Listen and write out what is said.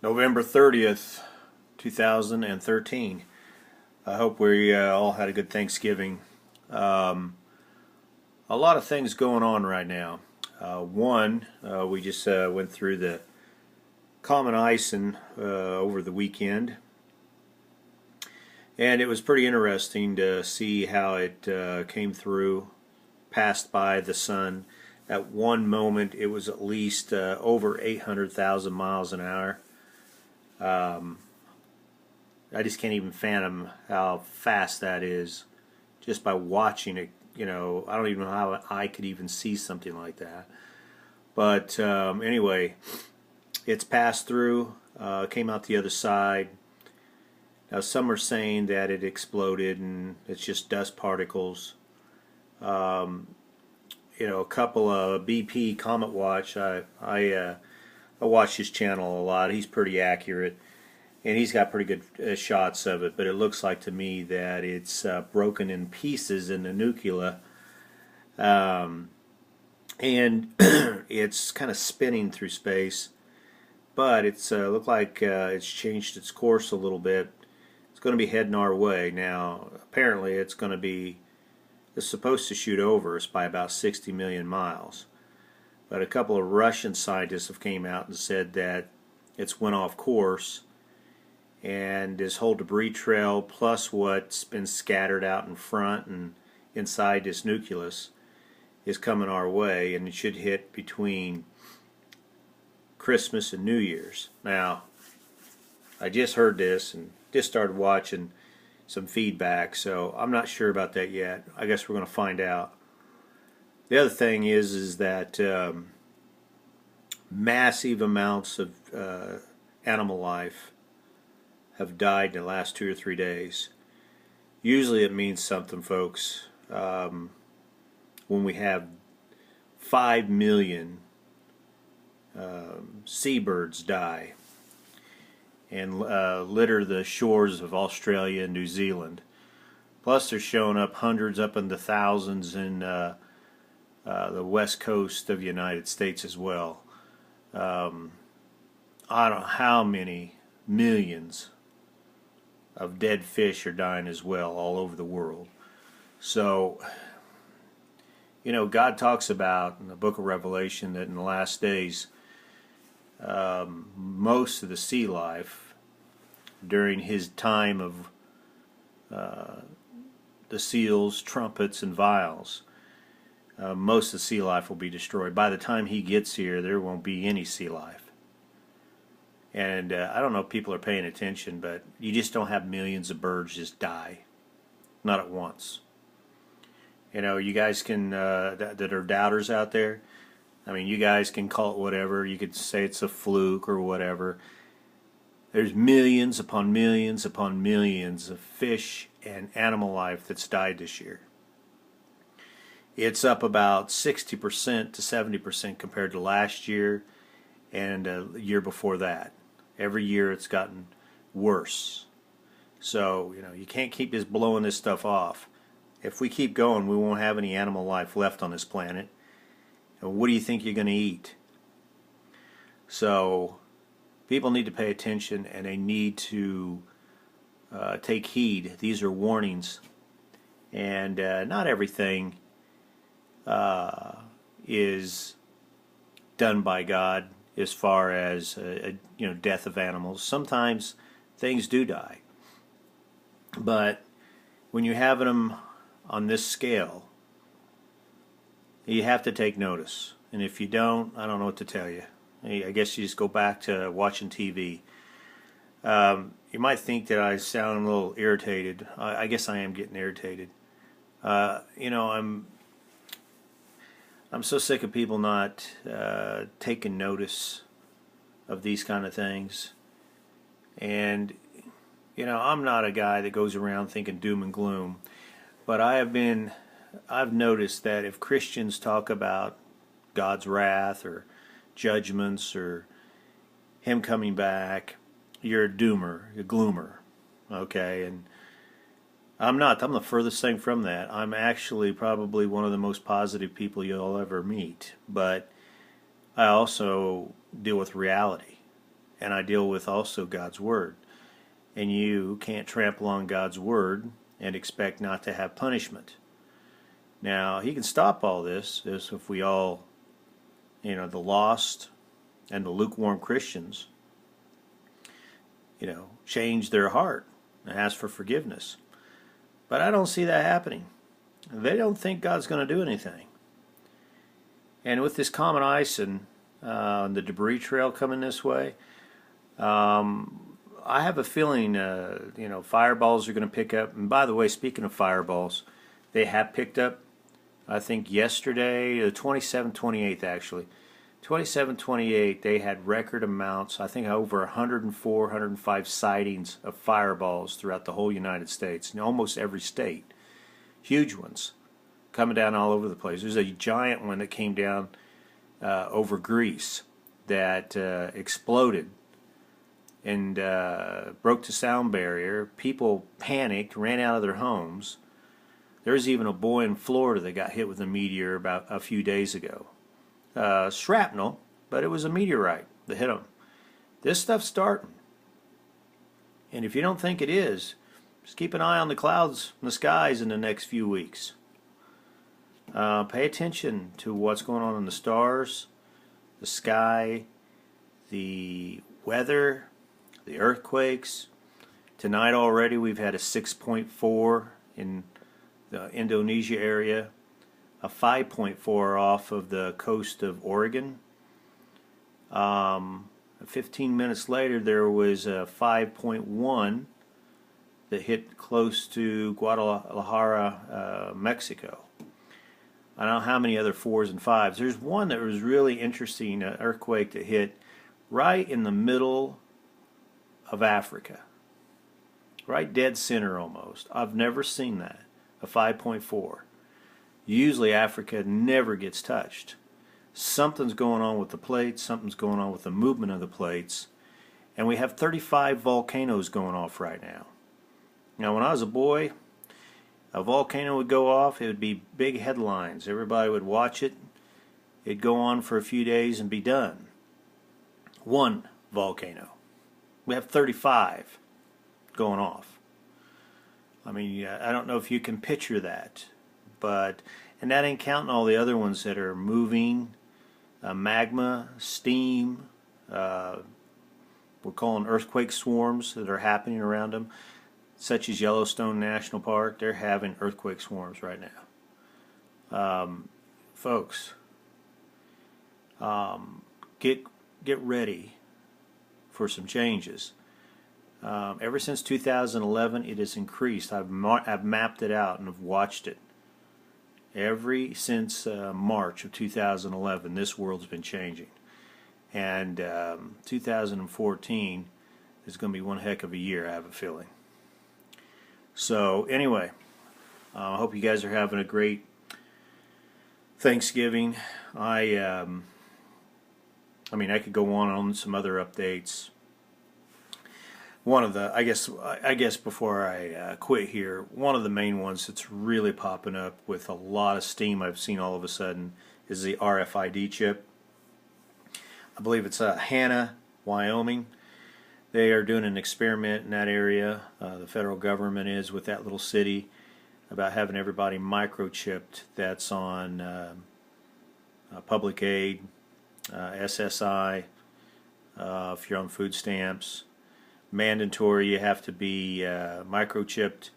November 30th, 2013. I hope we all had a good Thanksgiving. A lot of things going on right now. We just went through the Comet ison over the weekend, and it was pretty interesting to see how it came through, passed by the sun. At one moment, it was at least over 800,000 miles an hour. I just can't even fathom how fast that is just by watching it. I don't even know how I could even see something like that. But anyway, it's passed through, came out the other side. Now some are saying that it exploded and it's just dust particles. A couple of BP Comet Watch. I watch his channel a lot. He's pretty accurate, and he's got pretty good shots of it. But it looks like to me that it's broken in pieces in the nucleus, and it's kind of spinning through space. But it's looked like it's changed its course a little bit. It's going to be heading our way now. Apparently, it's supposed to shoot over us by about 60 million miles. But a couple of Russian scientists have came out and said that it's went off course, and this whole debris trail plus what's been scattered out in front and inside this nucleus is coming our way, and it should hit between Christmas and New Year's. Now, I just heard this and just started watching some feedback, so I'm not sure about that yet. I guess we're going to find out. The other thing is that massive amounts of animal life have died in the last 2 or 3 days. Usually it means something, folks. When we have 5 million seabirds die and litter the shores of Australia and New Zealand. Plus they're showing up hundreds, up into thousands in the west coast of the United States as well. I don't know how many millions of dead fish are dying as well all over the world. So, God talks about in the book of Revelation that in the last days most of the sea life during his time of the seals, trumpets, and vials, most of the sea life will be destroyed. By the time he gets here, there won't be any sea life. And I don't know if people are paying attention, but you just don't have millions of birds just die. Not at once. You guys can, that are doubters out there, you guys can call it whatever. You could say it's a fluke or whatever. There's millions upon millions upon millions of fish and animal life that's died this year. It's up about 60% to 70% compared to last year and the year before that. Every year it's gotten worse. So, you can't keep just blowing this stuff off. If we keep going, we won't have any animal life left on this planet. And what do you think you're going to eat? So, people need to pay attention, and they need to take heed. These are warnings. And not everything is done by God as far as death of animals. Sometimes things do die, but when you're having them on this scale, you have to take notice. And if you don't, I don't know what to tell you. I guess you just go back to watching TV. You might think that I sound a little irritated. I guess I am getting irritated. I'm so sick of people not taking notice of these kind of things. And, I'm not a guy that goes around thinking doom and gloom. But I've noticed that if Christians talk about God's wrath or judgments or Him coming back, you're a doomer, a gloomer. Okay? And I'm not. I'm the furthest thing from that. I'm actually probably one of the most positive people you'll ever meet. But I also deal with reality. and I deal with also God's Word. And you can't trample on God's Word and expect not to have punishment. Now, He can stop all this if we all, the lost and the lukewarm Christians, change their heart and ask for forgiveness. But I don't see that happening. They don't think God's going to do anything. And with this comet ice and the debris trail coming this way, I have a feeling, fireballs are going to pick up. And by the way, speaking of fireballs, they have picked up, I think yesterday, the 27th, 28th actually. 27, 28, they had record amounts, I think over 104, 105 sightings of fireballs throughout the whole United States, in almost every state. Huge ones, coming down all over the place. There's a giant one that came down over Greece that exploded and broke the sound barrier. People panicked, ran out of their homes. There's even a boy in Florida that got hit with a meteor about a few days ago. Shrapnel, but it was a meteorite that hit him. This stuff's starting. And if you don't think it is, just keep an eye on the clouds and the skies in the next few weeks. Pay attention to what's going on in the stars, the sky, the weather, the earthquakes. Tonight already we've had a 6.4 in the Indonesia area, a 5.4 off of the coast of Oregon. 15 minutes later there was a 5.1 that hit close to Guadalajara, Mexico. I don't know how many other 4s and 5s. There's one that was really interesting, an earthquake that hit right in the middle of Africa. Right dead center almost. I've never seen that. A 5.4. Usually Africa never gets touched. Something's going on with the plates, something's going on with the movement of the plates, and we have 35 volcanoes going off right now. Now when I was a boy, a volcano would go off, it would be big headlines. Everybody would watch it. It'd go on for a few days and be done. One volcano. We have 35 going off. I mean, I don't know if you can picture that, and that ain't counting all the other ones that are moving, magma, steam, we're calling earthquake swarms that are happening around them, such as Yellowstone National Park. They're having earthquake swarms right now. Folks, get ready for some changes. Ever since 2011, it has increased. I've mapped it out and have watched it. Since March of 2011, this world's been changing. And 2014 is going to be one heck of a year, I have a feeling. So anyway, I hope you guys are having a great Thanksgiving. I could go on some other updates. One of the, I guess before I quit here, one of the main ones that's really popping up with a lot of steam I've seen all of a sudden is the RFID chip. I believe it's Hanna, Wyoming. They are doing an experiment in that area. The federal government is with that little city about having everybody microchipped that's on public aid, SSI, if you're on food stamps. Mandatory, you have to be microchipped